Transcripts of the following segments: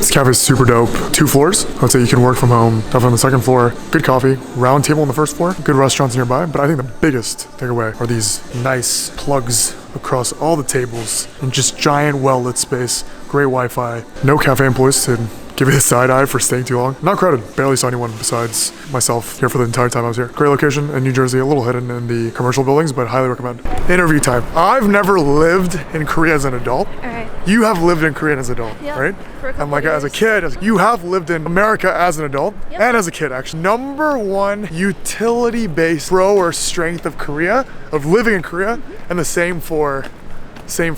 This cafe is super dope. 2 floors. I'd say you can work from home. Definitely on the second floor. Good coffee. Round table on the first floor. Good restaurants nearby. But I think the biggest takeaway are these nice plugs across all the tables and just giant well-lit space. Great Wi-Fi. No cafe employees to give you the side eye for staying too long. Not crowded. Barely saw anyone besides myself here for the entire time I was here. Great location in New Jersey, a little hidden in the commercial buildings, but highly recommend. Interview time. I've never lived in Korea as an adult. Alright. You have lived in Korea as an adult, Yeah, right? for a couple And like years. as a kid, you have lived in America as an adult Yep. and as a kid actually. Number one utility-based pro or strength of Korea, of living in Korea, and the same for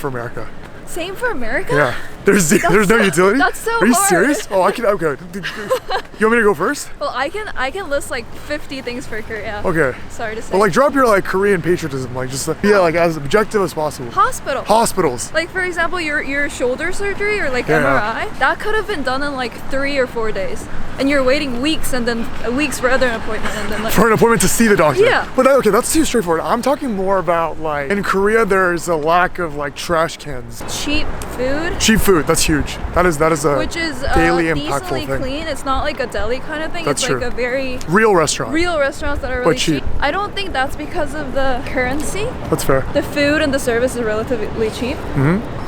America. Same for America? Yeah. There's no utility. That's so Are you hard. serious? Oh, okay. You want me to go first? Well, I can list like 50 things for Korea. Okay. Sorry to say. Well, like drop your like Korean patriotism, like just yeah, like as objective as possible. Hospital. Hospitals. Like for example, your shoulder surgery or like Yeah. MRI, that could have been done in like 3 or 4 days, and you're waiting weeks and then weeks for other appointment and then like. For an appointment to see the doctor. Yeah. But okay, that's too straightforward. I'm talking more about like in Korea, there's a lack of like trash cans. Cheap food. Cheap food. That's huge. That is a Which is daily decently impactful thing. clean. It's not like a deli kind of thing. That's it's true. like a very Real restaurant. real restaurants that are really But cheap. I don't think that's because of the currency. That's fair. The food and the service is relatively cheap.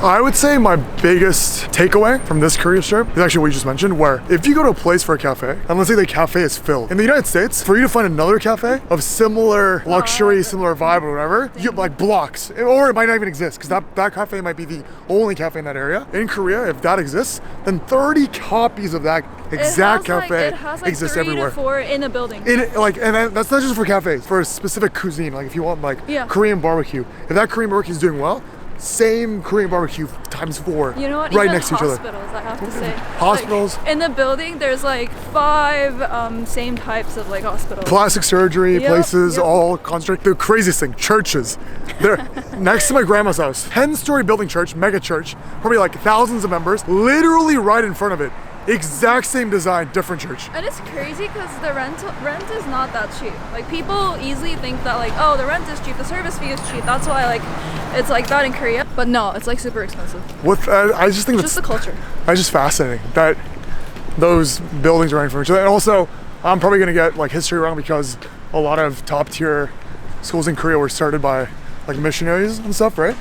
I would say my biggest takeaway from this Korea trip is actually what you just mentioned, where if you go to a place for a cafe, and let's say the cafe is filled, in the United States, for you to find another cafe of similar luxury, similar vibe or whatever, you have like blocks, or it might not even exist, because that cafe might be the only cafe in that area. In Korea, if that exists, then 30 copies of that exact cafe it has like exist 3 everywhere. to 4 in a building. And that's not just for cafes, for a specific cuisine. Like if you want like Yeah. Korean barbecue, if that Korean barbecue is doing well, same Korean barbecue times 4, You know what? right Even next to each other. hospitals, I have to say. Hospitals. Like, in the building, there's like 5 same types of like hospitals. Plastic surgery Yep, places, yep. all concentrated. The craziest thing, churches. They're next to my grandma's house, 10-story building church, mega church, probably like thousands of members, literally right in front of it. Exact same design, different church. And it's crazy because the rent is not that cheap. Like people easily think that like, oh, the rent is cheap, the service fee is cheap. That's why like it's like that in Korea. But no, it's like super expensive. I just think It's just the culture. It's just fascinating that those buildings are right in front of each other. And also, I'm probably gonna get like history wrong because a lot of top tier schools in Korea were started by like missionaries and stuff, right?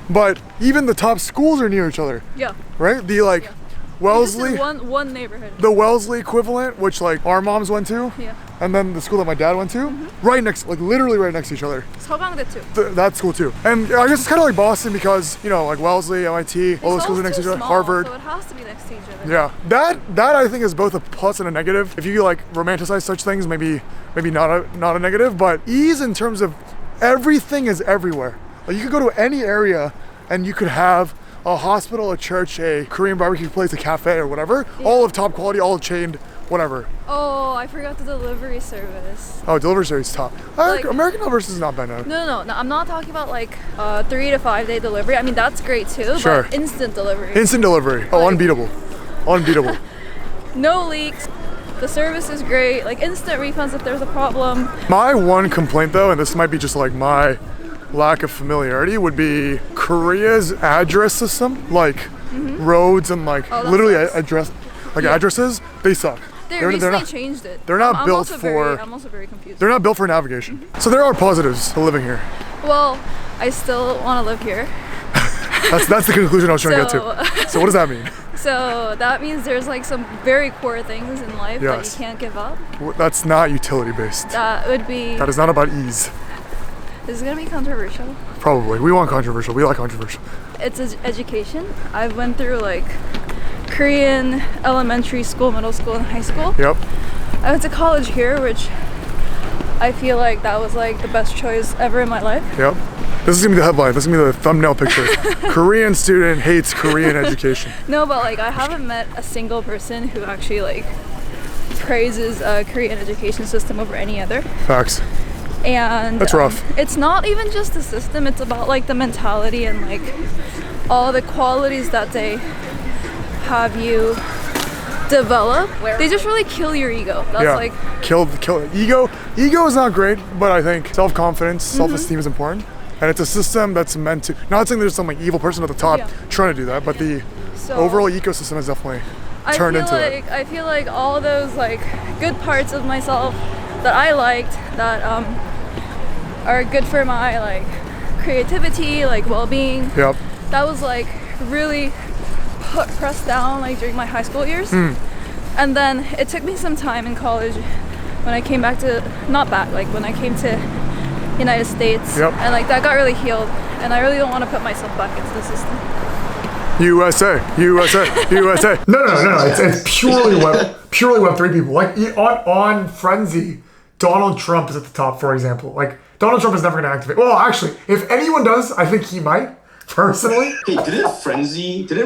But even the top schools are near each other, Yeah. right? The like Wellesley, Just in one neighborhood. the Wellesley equivalent, which like our moms went to, Yeah. and then the school that my dad went to, right next, like literally right next to each other. Sogangdae too. That school too. And I guess it's kind of like Boston because, you know, like Wellesley, MIT, all those schools are next to each other, Small, Harvard. So it has to be next to each other. Yeah, that I think is both a plus and a negative. If you like romanticize such things, maybe not a negative, but ease in terms of everything is everywhere. Like you could go to any area and you could have a hospital, a church, a Korean barbecue place, a cafe or whatever, all of top quality, all chained, whatever. Oh, I forgot the delivery service. Oh, delivery service is top. Like- American Elvis is not bad now. No, I'm not talking about like 3 to 5 day delivery. I mean that's great too, Sure. but instant delivery. Instant delivery. Oh, Like- unbeatable. Unbeatable. No leaks. The service is great. Like instant refunds if there's a problem. My one complaint though, and this might be just like my lack of familiarity, would be Korea's address system, like roads and like Oh, that literally sucks. addresses, they suck. They They're recently not- changed it. they're not I'm built also for- I'm also very confused. They're not built for navigation. So there are positives to living here. Well, I still want to live here. That's the conclusion I was trying to get to. So what does that mean? So that means there's like some very core things in life that Yes. you can't give up. That's not utility based. That would be. That is not about ease. This is gonna be controversial. Probably. We want controversial. We like controversial. It's education. I went through like Korean elementary school, middle school, and high school. Yep. I went to college here, which I feel like that was like the best choice ever in my life. Yep. This is gonna be the headline. This is gonna be the thumbnail picture. Korean student hates Korean education. No, but like I haven't met a single person who actually like praises Korean education system over any other. Facts. And That's rough. It's not even just the system, it's about like the mentality and like all the qualities that they have you develop. They just really kill your ego. That's Yeah. like Kill ego. Ego is not great, but I think self-confidence, self-esteem is important. And it's a system that's meant to, not saying there's some like evil person at the top Yeah. trying to do that, but the so overall ecosystem is definitely turned into it. I feel like all those like good parts of myself that I liked that are good for my like creativity, like well-being. Yep. That was like really pressed down like during my high school years. And then it took me some time in college when I came back to, not back, like when I came to United States. Yep. And like that got really healed, and I really don't want to put myself back into the system. USA. No. It's purely Web3 people. Like on Frenzy, Donald Trump is at the top, for example. Like Donald Trump is never going to activate. Well, actually, if anyone does, I think he might. Personally. Hey, didn't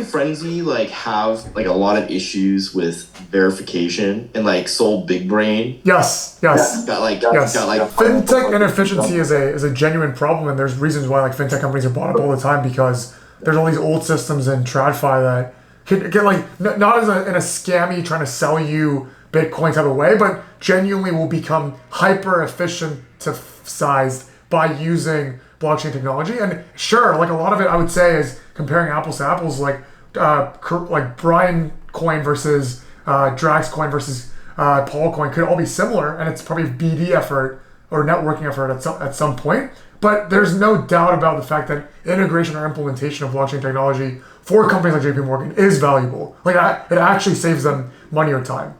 Frenzy like have like a lot of issues with verification and like sold big brain? Yes. Fintech inefficiency is a genuine problem, and there's reasons why like fintech companies are bought up all the time, because there's all these old systems in TradFi that can like not in a scammy trying to sell you Bitcoin type of way, but genuinely will become hyper efficient to sized by using blockchain technology. And sure, like a lot of it I would say is comparing apples to apples, like Brian coin versus Drax coin versus Paul coin could all be similar, and it's probably a BD effort or networking effort at some point. But there's no doubt about the fact that integration or implementation of blockchain technology for companies like JP Morgan is valuable. Like it actually saves them money or time.